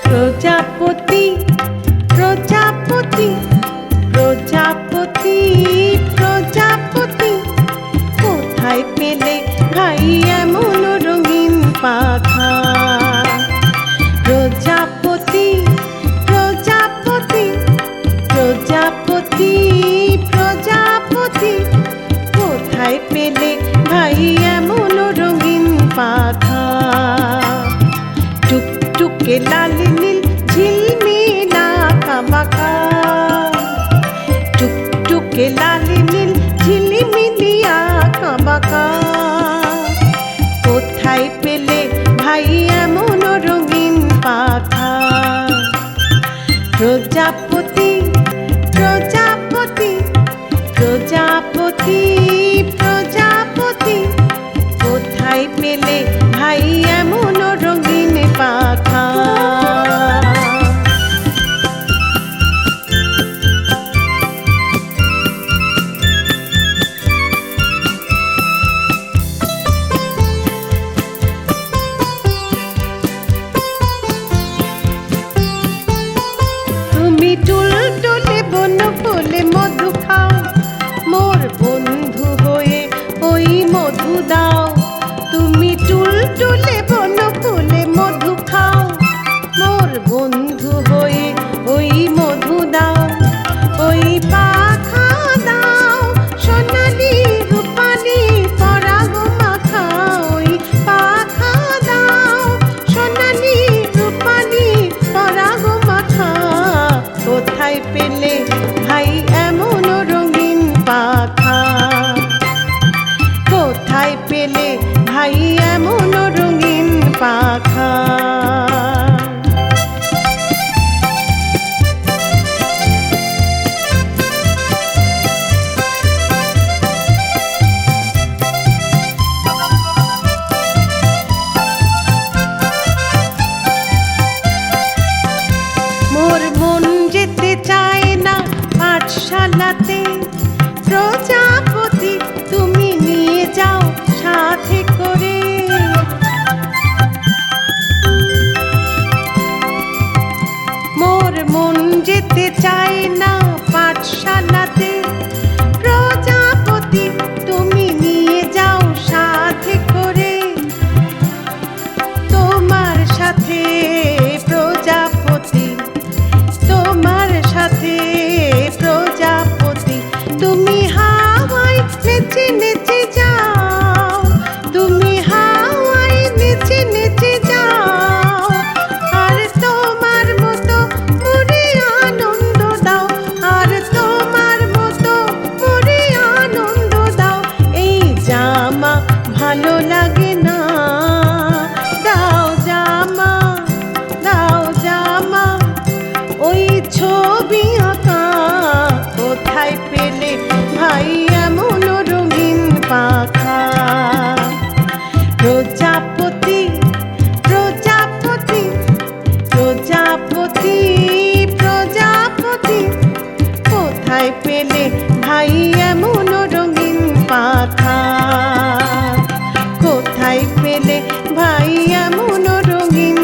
প্রজাপতি প্রজাপতি প্রজাপতি প্রজাপতি কোথায় পেলে ভাই এমন রঙিন পাখা? প্রজাপতি প্রজাপতি প্রজাপতি প্রজাপতি কোথায় পেলে ভাই এমন রঙিন পাখা? টুকটুকে লাল নীল ঝিলমিলা আঁকাবাঁকা, টুকটুকে লাল নীল ঝিলমিলি আঁকাবাঁকা কোথায় পেলে ভাই এমন রঙিন পাখা? প্রজাপতি প্রজাপতি প্রজাপতি প্রজাপতি কোথায় পেলে ভাই এমন রঙিন পাখা? তুমি টুলটুলে বন ফুলে মধু খাও, মোর বন্ধু হয়ে ওই মধু দাও। তুমি টুলটুলে বন ফুলে মধু খাও, মোর বন্ধু হয়ে ওই মধু দাও। ওই পাখা দাও সোনালি রূপালি পরাগ মাখা, ওই পাখা দাও সোনালি রূপালি পরাগ মাখা কোথায় পেলে ভাই এমন রঙিন পাখা? কোথায় পেলে ভাই এমন রঙিন পাখা? মোর মন যেতে চায় না পাঠশালাতে, প্রজাপতি তুমি নিয়ে যাও সাথে করে। মোর মন যেতে চায় না পাঠশালাতে, প্রজাপতি তুমি নিয়ে যাও সাথে করে। তোমার সাথে প্রজাপতি, তোমার সাথে প্রজাপতি তুমি হাওয়ায় নেচে নেচে যাও, তুমি হাওয়ায় নেচে নেচে যাও। আর তোমার মতো মোরে আনন্দ দাও, আর তোমার মতো মোরে আনন্দ দাও। এই জামা ভালো লাগে না, দাও জামা, দাও জামা। ওই ছবি আঁকা কোথায় পেলে ভাই এমন রঙিন পাখা? প্রজাপতি প্রজাপতি প্রজাপতি প্রজাপতি কোথায় পেলে ভাই এমন রঙিন পাখা? কোথায় পেলে ভাই এমন রঙিন